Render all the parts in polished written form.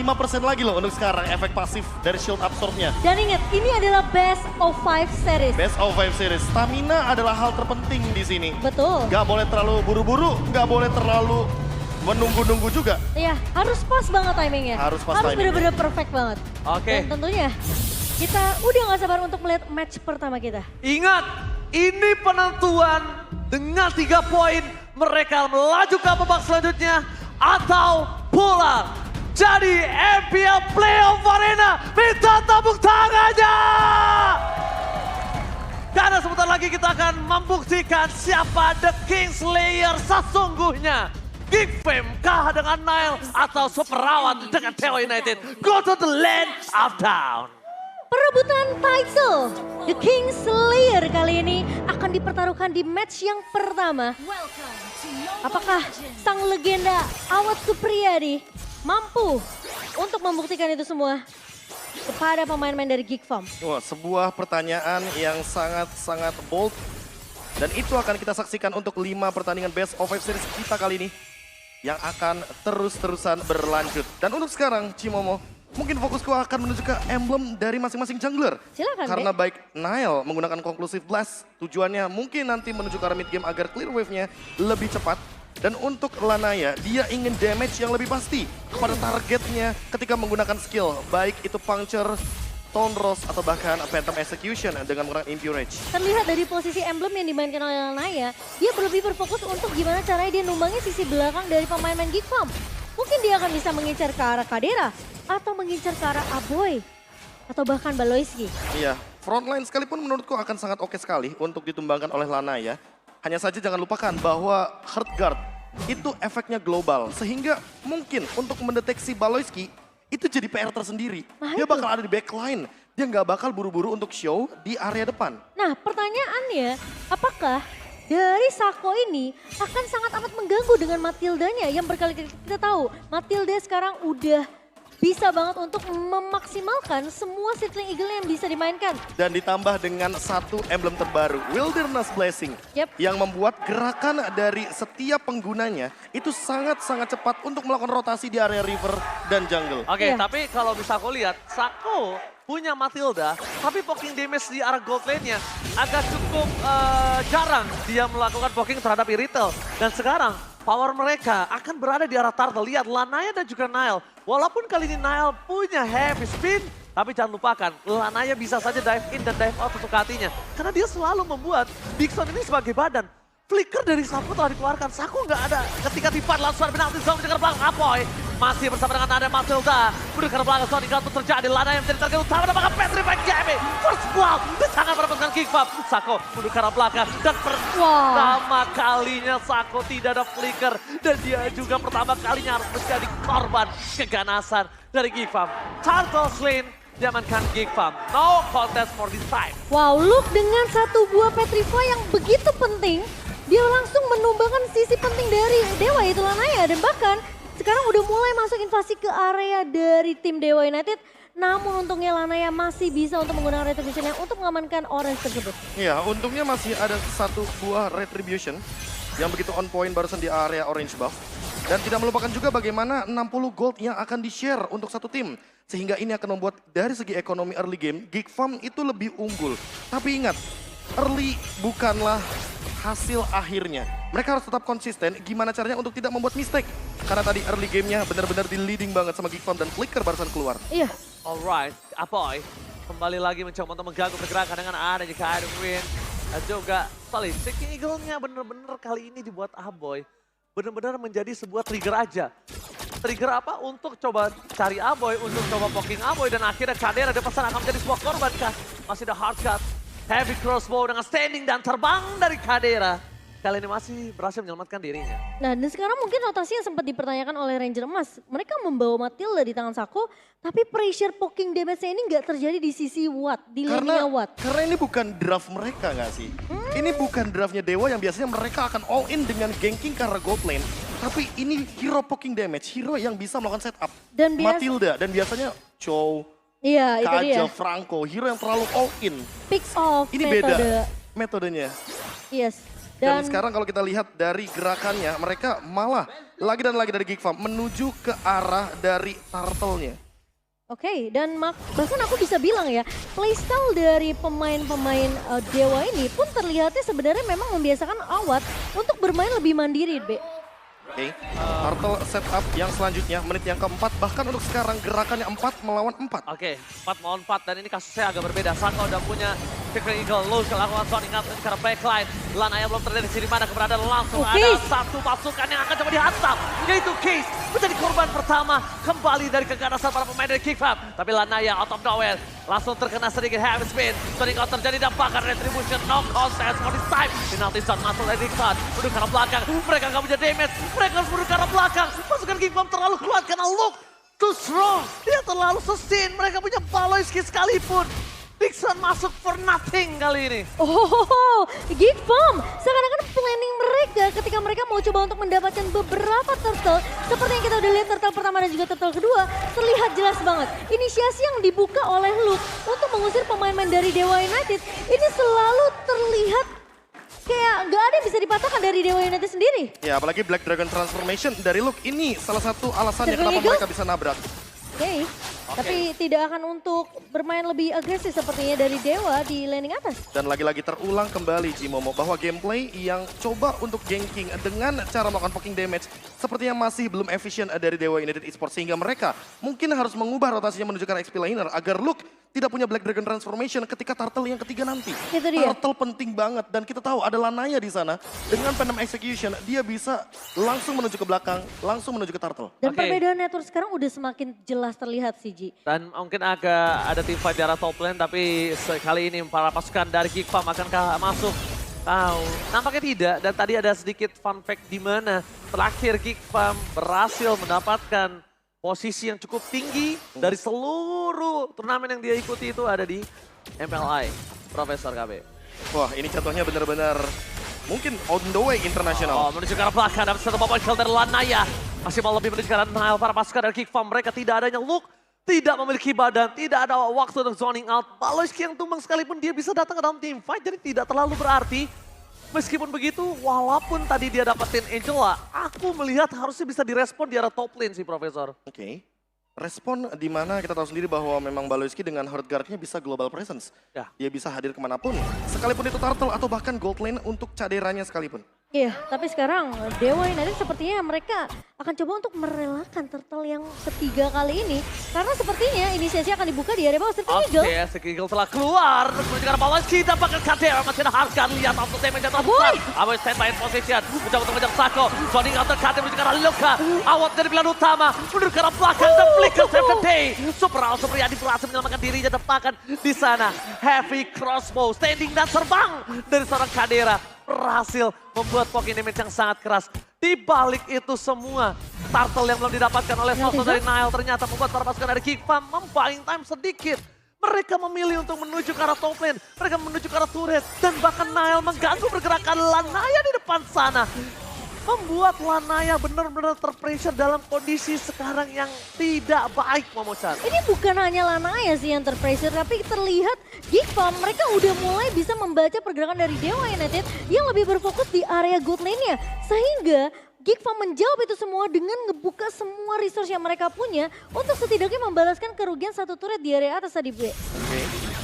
5% lagi loh untuk sekarang efek pasif dari shield absorbnya. Dan ingat, ini adalah best of 5 series. Best of 5 series. Stamina adalah hal terpenting di sini. Betul. Gak boleh terlalu buru-buru, gak boleh terlalu menunggu-nunggu juga. Iya, harus pas banget timingnya. Harus pas Harus timingnya. bener-bener perfect banget. Oke. Dan tentunya kita udah gak sabar untuk melihat match pertama kita. Ingat, ini penentuan dengan 3 poin mereka melaju ke babak selanjutnya atau pulang. Jadi MPL Playoff Arena minta tepuk tangannya. Karena sebentar lagi kita akan membuktikan siapa The Kingslayer sesungguhnya. Geekfam kah dengan Nile atau Superawat dengan Dewa United? Go to the land of down. Perebutan title The Kingslayer kali ini akan dipertaruhkan di match yang pertama. Apakah sang legenda Awad Supriyadi mampu untuk membuktikan itu semua kepada pemain-pemain dari Geekfam? Wah, sebuah pertanyaan yang sangat-sangat bold. Dan itu akan kita saksikan untuk 5 pertandingan Best of 5 Series kita kali ini. Yang akan terus-terusan berlanjut. Dan untuk sekarang, Cimomo, mungkin fokusku akan menuju ke emblem dari masing-masing jungler. Silakan, Karena Dek. baik Nile menggunakan Conclusive Blast, tujuannya mungkin nanti menuju ke arah mid game agar clear wave-nya lebih cepat. Dan untuk Lanaya, dia ingin damage yang lebih pasti kepada targetnya ketika menggunakan skill. Baik itu Puncture, Tone Rose, atau bahkan Phantom Execution dengan menggunakan Impure Rage. Terlihat dari posisi emblem yang dimainkan oleh Lanaya, dia lebih berfokus untuk gimana caranya dia numbangin sisi belakang dari pemain-pemain Geekfam. Mungkin dia akan bisa mengincar ke arah Kadera, atau mengincar ke arah Aboy, atau bahkan Baloiski. Iya, frontline sekalipun menurutku akan sangat oke sekali untuk ditumbangkan oleh Lanaya. Hanya saja jangan lupakan bahwa Heartguard itu efeknya global. Sehingga mungkin untuk mendeteksi Baloiski itu jadi PR tersendiri. Nah, Dia itu. bakal ada di backline. Dia nggak bakal buru-buru untuk show di area depan. Nah, pertanyaannya, apakah dari Sako ini akan sangat amat mengganggu dengan Matildanya yang berkali-kali kita tahu Matilda sekarang udah bisa banget untuk memaksimalkan semua Seedling Eagle yang bisa dimainkan. Dan ditambah dengan satu emblem terbaru, Wilderness Blessing. Yep. Yang membuat gerakan dari setiap penggunanya itu sangat-sangat cepat untuk melakukan rotasi di area river dan jungle. Oke, Iya. tapi kalau bisa aku lihat, Sako punya Matilda, tapi poking damage di arah gold lane-nya agak cukup jarang dia melakukan poking terhadap Irithel. Dan sekarang power mereka akan berada di arah Turtle. Lihat Lanaya dan juga Nile. Walaupun kali ini Nile punya heavy spin, tapi jangan lupakan Lanaya bisa saja dive in dan dive out untuk hatinya. Karena dia selalu membuat Bigson ini sebagai badan. Flicker dari Saku telah dikeluarkan. Saku nggak ada ketika tipat langsung ada penalti zone menjaga belakang Apoy. Masih bersama dengan ada Matilda. Mendekat belakang zone itu terjadi. Lana yang menjadi target utama dan bakal Petrify Gaming. First blood. Sangat mendapatkan kickback. Sako mendekat belakang. Dan pertama kalinya Sako tidak ada flicker. Dan dia juga pertama kalinya harus menjadi korban keganasan dari Geekfam. Turtle Lane diamankan Geekfam. No contest for this time. Wow, look dengan satu buah Petrify yang begitu penting, dia langsung menumbangkan sisi penting dari Dewa yaitu Lanaya. Dan bahkan sekarang udah mulai masuk invasi ke area dari tim Dewa United. Namun untungnya Lanaya masih bisa untuk menggunakan Retribution-nya untuk mengamankan Orange tersebut. Iya, untungnya masih ada satu buah Retribution yang begitu on point barusan di area orange buff. Dan tidak melupakan juga bagaimana 60 gold yang akan di-share untuk satu tim. Sehingga ini akan membuat dari segi ekonomi early game, Geekfam itu lebih unggul. Tapi ingat, early bukanlah hasil akhirnya. Mereka harus tetap konsisten gimana caranya untuk tidak membuat mistake. Karena tadi early gamenya benar-benar di leading banget sama Geekfam dan Flicker barusan keluar. Iya. Alright, Apoy kembali lagi mencoba untuk mengganggu pergerakan dengan adanya Kaiden Win. Dan juga Solid, Seeking Eagle-nya bener-bener kali ini dibuat Aboy. Bener-bener menjadi sebuah trigger aja. Trigger apa? Untuk coba cari Aboy, untuk coba poking Aboy. Dan akhirnya Kadera dia pesan akan menjadi sebuah korban kah? Masih ada hard cut. Heavy crossbow dengan standing dan terbang dari Kadera. Kali ini masih berhasil menyelamatkan dirinya. Nah, dan sekarang mungkin rotasi yang sempat dipertanyakan oleh Ranger Emas. Mereka membawa Matilda di tangan Sako, tapi pressure poking damage-nya ini nggak terjadi di sisi Watt, di lane-nya Watt. Karena ini bukan draft mereka nggak sih? Ini bukan draftnya Dewa yang biasanya mereka akan all in dengan ganking karena gold lane. Tapi ini hero poking damage, hero yang bisa melakukan setup. Dan Matilda, dan biasanya Chow, Iya, itu dia. Kaja, Franco, hero yang terlalu all in. Picks off Ini metode. beda metodenya. Yes. Dan Dan- sekarang kalau kita lihat dari gerakannya, mereka malah lagi dan lagi dari Geek Farm menuju ke arah dari turtle-nya. Oke, dan bahkan aku bisa bilang ya, playstyle dari pemain-pemain Dewa ini pun terlihatnya sebenarnya memang membiasakan Awad untuk bermain lebih mandiri, Be. Oke, turtle setup yang selanjutnya, menit yang keempat, bahkan untuk sekarang gerakannya 4 melawan 4. Oke, 4 melawan 4 dan ini kasusnya agak berbeda. Saka udah punya Victory Eagle, Luz lakukan zoning out karena backline. Lanaya belum terdeteksi di mana keberadaan langsung ada satu pasukan yang akan coba dihantam, yaitu Case menjadi korban pertama kembali dari keganasan para pemain dari Geek Farm. Tapi Lanaya out of nowhere langsung terkena sedikit heavy spin. Zoning out terjadi dan bahkan retribution no contest for this time. Penalty shot masuk dari Geek Farm, menuju ke arah belakang. Mereka nggak punya damage, mereka harus menuju ke arah belakang. Pasukan Geek Farm terlalu kuat karena look too strong. Dia terlalu sustain, mereka punya Baloyski sekalipun. Dixon masuk for nothing kali ini. Oh, Geek Farm seakan-akan planning mereka ketika mereka mau coba untuk mendapatkan beberapa turtle. Seperti yang kita udah lihat turtle pertama dan juga turtle kedua, terlihat jelas banget. Inisiasi yang dibuka oleh Luke untuk mengusir pemain-pemain dari Dewa United ini selalu terlihat kayak nggak ada yang bisa dipatahkan dari Dewa United sendiri. Ya, apalagi Black Dragon Transformation dari Luke ini salah satu alasannya Triple kenapa Eagle? mereka bisa nabrak. Oke, tapi tidak akan untuk bermain lebih agresif sepertinya dari Dewa di landing atas. Dan lagi-lagi terulang kembali Jimomo bahwa gameplay yang coba untuk ganking dengan cara melakukan poking damage sepertinya masih belum efisien dari Dewa United Esports. Sehingga mereka mungkin harus mengubah rotasinya menuju ke arah XP laner agar Luke tidak punya Black Dragon Transformation ketika turtle yang ketiga nanti. Itu dia. Turtle penting banget dan kita tahu ada Lanaya di sana. Dengan Venom Execution dia bisa langsung menuju ke belakang, langsung menuju ke turtle. Dan Oke. perbedaan network sekarang udah semakin jelas terlihat sih, Ji. Dan mungkin agak ada tim fight di arah top lane, tapi sekali ini para pasukan dari Geek Farm akankah masuk? Tahu, nampaknya tidak. Dan tadi ada sedikit fun fact di mana terakhir Geek Farm berhasil mendapatkan posisi yang cukup tinggi dari seluruh turnamen yang dia ikuti itu ada di MLI, Profesor KB. Wah, ini contohnya benar-benar mungkin on the way internasional. Oh, menuju ke arah belakang, dapat satu poin kill dari Lanaya. Masih mau lebih menuju ke arah Nile, para pasukan dari Geek Farm. Mereka tidak adanya look, tidak memiliki badan, tidak ada waktu untuk zoning out. Baloyski yang tumbang sekalipun dia bisa datang ke dalam team fight, jadi tidak terlalu berarti. Meskipun begitu, walaupun tadi dia dapetin Angela, aku melihat harusnya bisa direspon di arah top lane sih, Profesor. Oke. Respon di mana kita tahu sendiri bahwa memang Baloyski dengan hard guard-nya bisa global presence. Ya. Dia bisa hadir kemanapun, sekalipun itu turtle atau bahkan gold lane untuk caderanya sekalipun. Iya, tapi sekarang Dewa United sepertinya mereka akan coba untuk merelakan turtle yang ketiga kali ini. Karena sepertinya inisiasi akan dibuka di area bawah. Triple Eagle. Oke, Eagle telah keluar. Menuju ke arah Baloyski, dapatkan KDR. Masih ada harga, lihat langsung damage yang terbesar. Aboy standby in position, mencoba untuk mengejar Sako. Zoning out KDR menuju ke arah Luka. Awat dari pilihan utama, menuju ke arah belakang. Dan flicker save the day. Supriyadi berhasil menyelamatkan dirinya, depakan di sana. Heavy crossbow, standing dan terbang dari seorang Kadera. Berhasil membuat poking damage yang sangat keras. Di balik itu semua, turtle yang belum didapatkan oleh Soto dari Nile ternyata membuat para pasukan dari Geek Farm membuying time sedikit. Mereka memilih untuk menuju ke arah top lane, mereka menuju ke arah turret, dan bahkan Nile mengganggu pergerakan Lanaya di depan sana. Membuat Lanaya benar-benar terpressure dalam kondisi sekarang yang tidak baik, Momo-chan. Ini bukan hanya Lanaya sih yang terpressure, tapi terlihat Geek Farm mereka udah mulai bisa membaca pergerakan dari Dewa United yang lebih berfokus di area gold lane-nya. Sehingga Geek Farm menjawab itu semua dengan ngebuka semua resource yang mereka punya untuk setidaknya membalaskan kerugian satu turret di area atas tadi, Bre.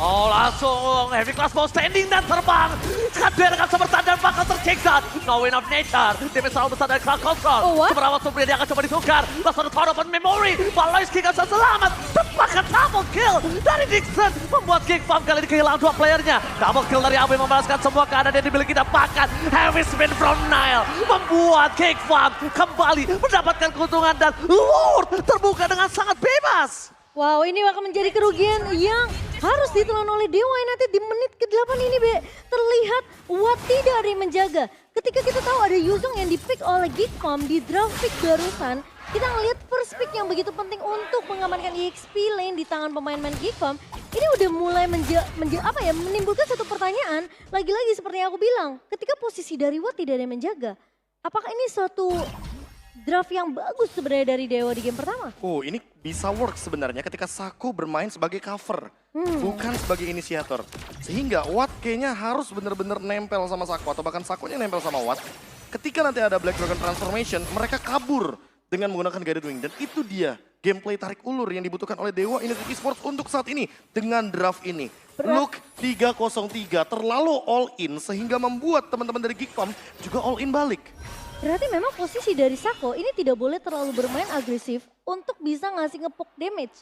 Oh, langsung heavy crossbow standing dan terbang. Kader akan sebertan dan bakal tersiksa. No win of nature. Damage selalu besar dari crowd control. Oh, what? Seberapa Supriya dia akan coba ditukar. Langsung ada power open memory. Baloyski akan selamat. Tepakan double kill dari Dixon. Membuat Geek Farm kali ini kehilangan dua playernya. Double kill dari Abe membalaskan semua keadaan yang dimiliki. Dapatkan heavy spin from Nile. Membuat Geek Farm kembali mendapatkan keuntungan dan Lord terbuka dengan sangat bebas. Wow, ini akan menjadi kerugian yang harus ditelan oleh Dewa United di menit ke-8 ini, Be. Terlihat Watt tidak ada yang menjaga. Ketika kita tahu ada Yuzong yang dipick oleh Geek Farm di draft pick barusan, kita ngelihat first pick yang begitu penting untuk mengamankan EXP lane di tangan pemain-pemain Geek Farm. Ini udah mulai menimbulkan satu pertanyaan. Lagi-lagi seperti yang aku bilang, ketika posisi dari Watt tidak ada yang menjaga, apakah ini suatu draft yang bagus sebenarnya dari Dewa di game pertama. Oh, ini bisa work sebenarnya ketika Sako bermain sebagai cover, bukan sebagai inisiator. Sehingga Watt kayaknya harus benar-benar nempel sama Sako, atau bahkan Sakonya nempel sama Watt. Ketika nanti ada Black Dragon Transformation, mereka kabur dengan menggunakan Guided Wing. Dan itu dia gameplay tarik ulur yang dibutuhkan oleh Dewa United Esports untuk saat ini dengan draft ini. Look 303 terlalu all in sehingga membuat teman-teman dari Geek Farm juga all in balik. Berarti memang posisi dari Sako ini tidak boleh terlalu bermain agresif untuk bisa ngasih ngepok damage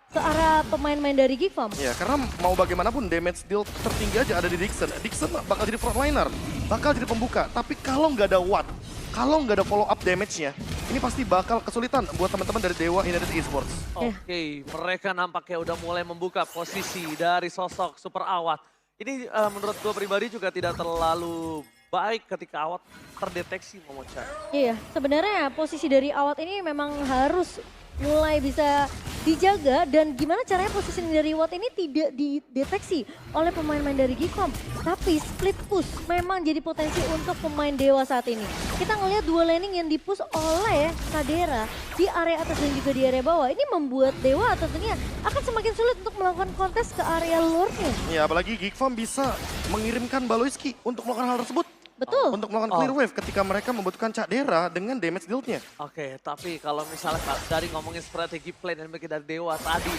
ke arah pemain-pemain dari Geek Farm. Ya, karena mau bagaimanapun damage deal tertinggi aja ada di Dixon. Dixon bakal jadi frontliner, bakal jadi pembuka. Tapi kalau nggak ada Watt, kalau nggak ada follow up damage-nya, ini pasti bakal kesulitan buat teman-teman dari Dewa United Esports. Oke, mereka nampaknya udah mulai membuka posisi dari sosok Super Awat. Ini menurut gue pribadi juga tidak terlalu baik ketika Awat terdeteksi Momochan. Iya, sebenarnya posisi dari Awat ini memang harus mulai bisa dijaga dan gimana caranya posisi dari Watt ini tidak dideteksi oleh pemain-pemain dari Geek Farm. Tapi split push memang jadi potensi untuk pemain Dewa saat ini. Kita ngelihat dua laning yang dipush oleh Kadera di area atas dan juga di area bawah. Ini membuat Dewa tentunya akan semakin sulit untuk melakukan kontes ke area lurnya. Ya, apalagi Geek Farm bisa mengirimkan Baloiski untuk melakukan hal tersebut. Betul. Untuk melakukan clear wave ketika mereka membutuhkan Cak Dera dengan damage deal-nya. Oke, tapi kalau misalnya dari ngomongin strategi play dan dari Dewa tadi,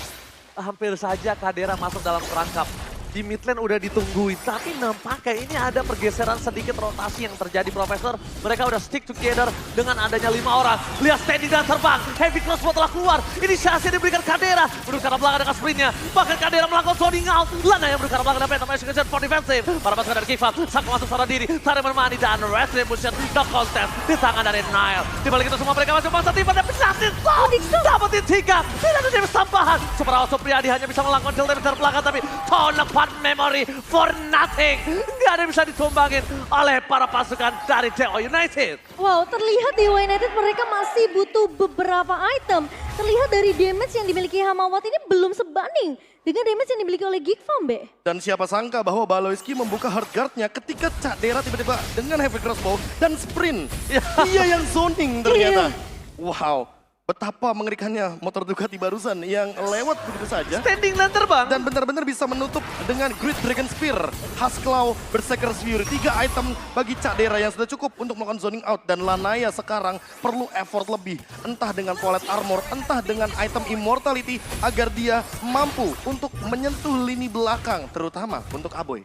hampir saja Kadera masuk dalam perangkap. Di mid lane udah ditungguin, tapi nampaknya ini ada pergeseran sedikit rotasi yang terjadi, Profesor. Mereka udah stick together dengan adanya 5 orang. Lihat standing dan terbang, heavy crossbow telah keluar. Inisiasi diberikan Kadera, berdua ke arah belakang dengan sprintnya. Bahkan Kadera melakukan zoning out. Lana yang berdua ke arah belakang dan Phantom Execution for defensive. Para pasukan dari Kifat, Sako masuk secara diri. Tarik Money dan Retribution, no contest di tangan dari Nile. Di balik itu semua mereka masih memaksa tiba dan pesasin. Dapetin 3, tidak ada damage tambahan. Super Awal Supriyadi hanya bisa melakukan kill damage dari belakang, tapi Tonak memory for nothing. Gak ada yang bisa ditumbangin oleh para pasukan dari Dewa United. Wow, terlihat Dewa United mereka masih butuh beberapa item. Terlihat dari damage yang dimiliki Hamawat ini belum sebanding dengan damage yang dimiliki oleh Geek Farm, Be. Dan siapa sangka bahwa Baloiski membuka hard guard-nya ketika Cak Dera tiba-tiba dengan heavy crossbow dan sprint. Dia yang zoning ternyata. Wow. Betapa mengerikannya motor Ducati barusan yang lewat begitu saja. Standing dan terbang. Dan benar-benar bisa menutup dengan Great Dragon Spear. Hasklaw, Berserker's Fury. 3 item bagi Cak Dera yang sudah cukup untuk melakukan zoning out. Dan Lanaya sekarang perlu effort lebih. Entah dengan Toilet Armor, entah dengan item Immortality. Agar dia mampu untuk menyentuh lini belakang. Terutama untuk Aboy.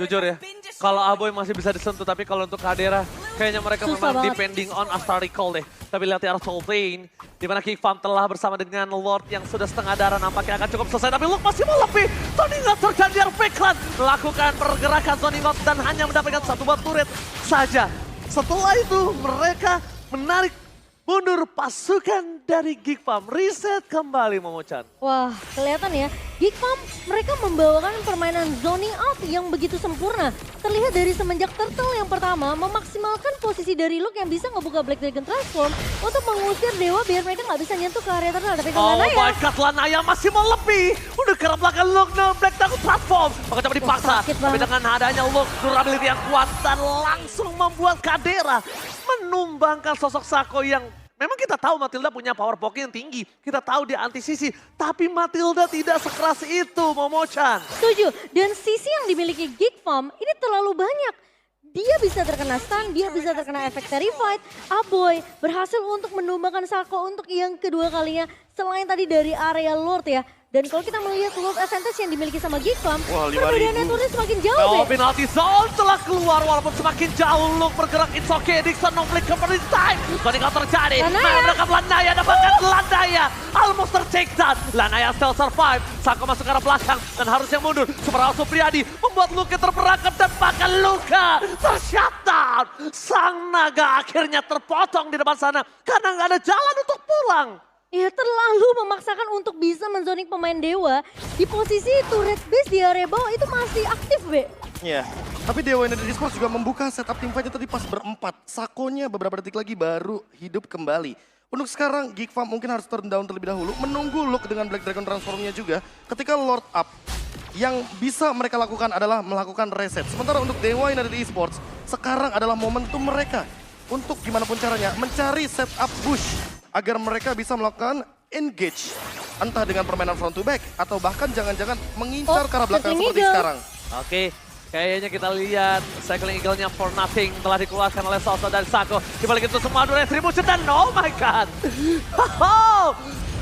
Jujur ya. Kalau Aboy masih bisa disentuh, tapi kalau untuk Kadera, kayaknya mereka Susah memang banget. depending on Astral Recall deh. Tapi lihat ya Soul Pain, di mana Geek Farm telah bersama dengan Lord yang sudah setengah darah nampaknya akan cukup selesai. Tapi Luke masih mau lebih. Zoning Out dan Diar Backland melakukan pergerakan Zoning Out dan hanya mendapatkan 1 buah turret saja. Setelah itu mereka menarik mundur pasukan dari Geek Farm. Reset kembali Momochan. Wah, kelihatan ya. Geek Farm mereka membawakan permainan zoning out yang begitu sempurna. Terlihat dari semenjak Turtle yang pertama memaksimalkan posisi dari Luke yang bisa ngebuka Black Dragon Transform untuk mengusir Dewa biar mereka nggak bisa nyentuh ke area Turtle. Tapi Oh Lanaya, my god, Lanaya masih mau lebih. Udah ke arah belakang Luke, no Black Dragon Transform. Maka coba dipaksa. sakit Tapi banget. dengan adanya Luke, durability yang kuat dan langsung membuat Kadera menumbangkan sosok Sako yang memang kita tahu Matilda punya power pocket yang tinggi. Kita tahu dia anti sisi. Tapi Matilda tidak sekeras itu, Momochan. setuju. Dan sisi yang dimiliki Geek Farm ini terlalu banyak. Dia bisa terkena stun, dia bisa terkena efek Terrified. Aboy berhasil untuk menumbangkan Sako untuk yang kedua kalinya. Selain tadi dari area Lord ya. Dan kalau kita melihat Lord Advantage yang dimiliki sama Geek Farm, Wah, 5.000. perbedaannya turunnya semakin jauh, Oh, Be. penalty zone telah keluar walaupun semakin jauh. Luke bergerak, it's okay. Dixon no flick cover this time. Zoning out terjadi. Lanaya. Menangkap Lanaya, dapatkan Lanaya. Almost tertake down. Lanaya still survive. Sako masuk ke arah belakang dan harusnya mundur. Super Awal Supriyadi membuat Luka terperangkap dan bahkan Luka tershutdown. Sang naga akhirnya terpotong di depan sana karena nggak ada jalan untuk pulang. Ya terlalu memaksakan untuk bisa menzoning pemain Dewa di posisi turret base di area bawah itu masih aktif, Be. Ya, tapi Dewa United Esports juga membuka setup tim fight-nya tadi pas berempat. Sakonya beberapa detik lagi baru hidup kembali. Untuk sekarang Geek Farm mungkin harus turn down terlebih dahulu. Menunggu Luke dengan Black Dragon Transformnya juga. Ketika Lord up, yang bisa mereka lakukan adalah melakukan reset. Sementara untuk Dewa United Esports, sekarang adalah momentum mereka untuk gimana pun caranya mencari setup bush agar mereka bisa melakukan engage. Entah dengan permainan front to back atau bahkan jangan-jangan mengincar ke arah belakang Cycling seperti Eagle. sekarang. Oke, kayaknya kita lihat Cycling Eagle-nya for nothing telah dikeluarkan oleh Salsa dan Sako. Di balik itu semua ada retribution dan oh my god.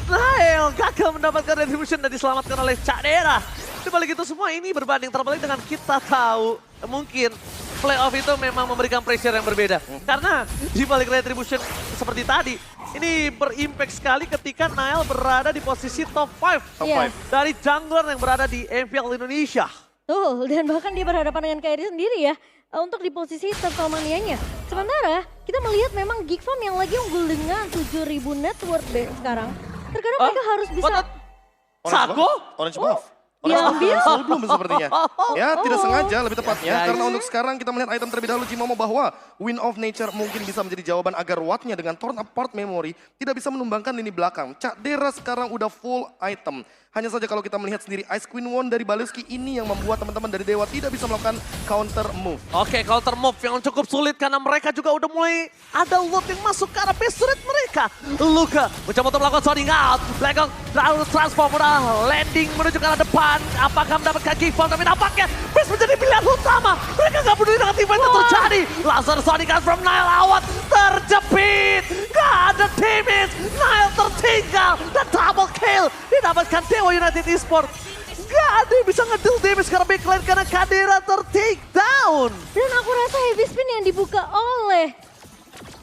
Nail gagal mendapatkan retribution dan diselamatkan oleh Cadera. Di balik itu semua ini berbanding terbalik dengan kita tahu mungkin playoff itu memang memberikan pressure yang berbeda. Karena di balik retribution seperti tadi, ini berimpact sekali ketika Nail berada di posisi top 5 Top Iya. 5. dari jungler yang berada di MPL Indonesia. Tuh, dan bahkan dia berhadapan dengan KRI sendiri ya. Untuk di posisi Turtlemania-nya. Sementara kita melihat memang Geek Farm yang lagi unggul dengan 7.000 net worth sekarang. Terkadang mereka harus bisa... Sako? Orange buff. Diambil. Belum sepertinya. Ya, tidak sengaja lebih tepatnya. Guys. Karena untuk sekarang kita melihat item terlebih dahulu Cimomo bahwa Wind of Nature mungkin bisa menjadi jawaban agar Wattnya dengan Torn Apart Memory tidak bisa menumbangkan lini belakang. Cak Dera sekarang udah full item. Hanya saja kalau kita melihat sendiri Ice Queen One dari Baleski ini yang membuat teman-teman dari Dewa tidak bisa melakukan counter move. Oke, counter move yang cukup sulit karena mereka juga udah mulai ada loot yang masuk ke arah base turret mereka. Luka mencoba untuk melakukan sounding out. Blackout lalu transform udah landing menuju ke arah depan. Apakah mendapatkan Geek Farm? Tapi nampaknya base menjadi pilihan utama. Mereka nggak peduli dengan event yang terjadi. Langsung sounding out from Nile Awat terjepit. Gak ada damage. Nile tertinggal dan double kill didapatkan Dewa United Esports. Gak ada yang bisa ngedeal damage karena backline karena Kadera ter-take down. Dan aku rasa heavy spin yang dibuka oleh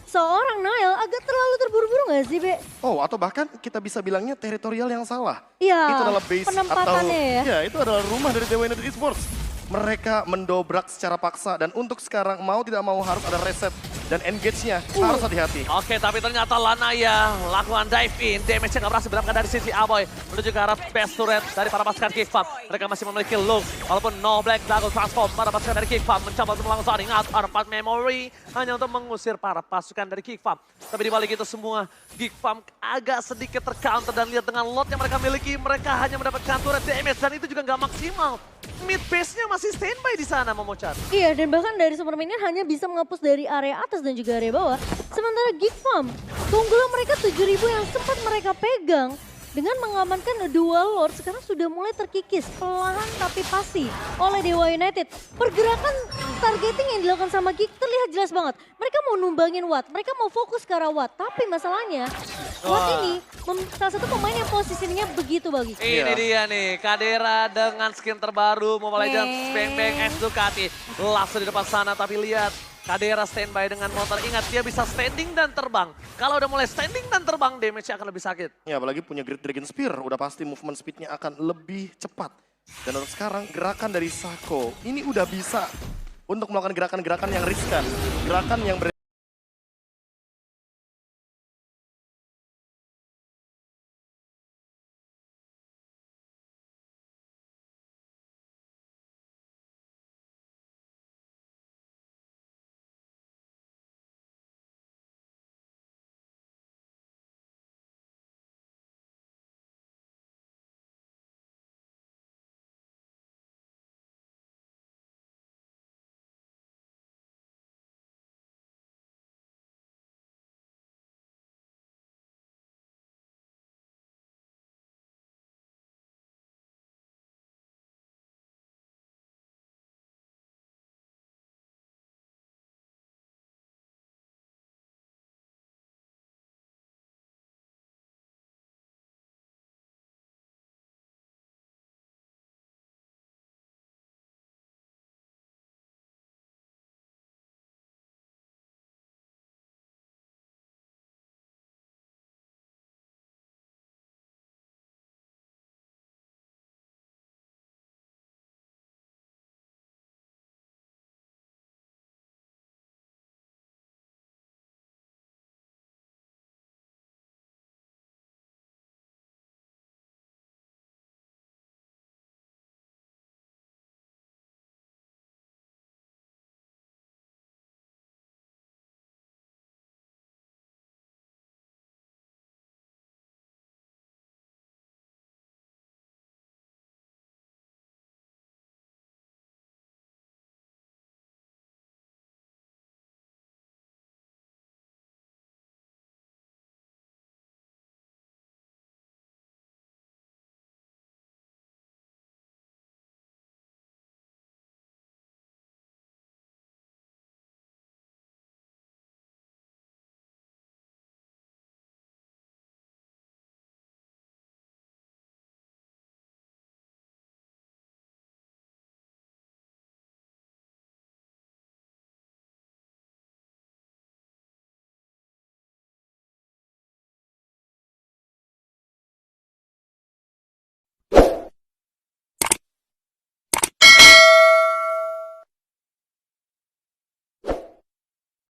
seorang Nail agak terlalu terburu-buru gak sih, Be? Oh, atau bahkan kita bisa bilangnya teritorial yang salah. Iya, Itu adalah base atau penempatannya ya. ya itu adalah rumah dari Dewa United Esports. Mereka mendobrak secara paksa dan untuk sekarang mau tidak mau harus ada reset dan engage-nya harus hati-hati. Oke, tapi ternyata Lanaya lakukan dive in. Damage-nya nggak berhasil mendapatkan dari sisi Aboy. Menuju ke arah base turret dari para pasukan Geek Farm. Mereka masih memiliki look. Walaupun no black double transform. Para pasukan dari Geek Farm mencoba untuk melakukan sounding out. Arpat memory. Hanya untuk mengusir para pasukan dari Geek Farm. Tapi di balik itu semua, Geek Farm agak sedikit tercounter. Dan lihat dengan lot yang mereka miliki, mereka hanya mendapatkan turret damage. Dan itu juga nggak maksimal. Mid base-nya masih standby di sana, Momocan. Iya, dan bahkan dari Super Minion hanya bisa menghapus dari area atas dan juga area bawah. Sementara Geek Farm, keunggulan mereka 7.000 yang sempat mereka pegang dengan mengamankan dua Lord sekarang sudah mulai terkikis perlahan tapi pasti oleh Dewa United. Pergerakan targeting yang dilakukan sama Geek terlihat jelas banget. Mereka mau numbangin Watt, mereka mau fokus ke arah Watt. Tapi masalahnya Watt ini salah satu pemain yang posisinya begitu bagus. Ini dia nih, Kadera dengan skin terbaru Mobile Legends Bang Bang X Ducati. Langsung di depan sana, tapi lihat Kadera standby dengan motor. Ingat, dia bisa standing dan terbang. Kalau udah mulai standing dan terbang, damage-nya akan lebih sakit. Ya apalagi punya Great Dragon Spear, udah pasti movement speed-nya akan lebih cepat. Dan untuk sekarang gerakan dari Sako ini udah bisa untuk melakukan gerakan-gerakan yang riskan. Gerakan yang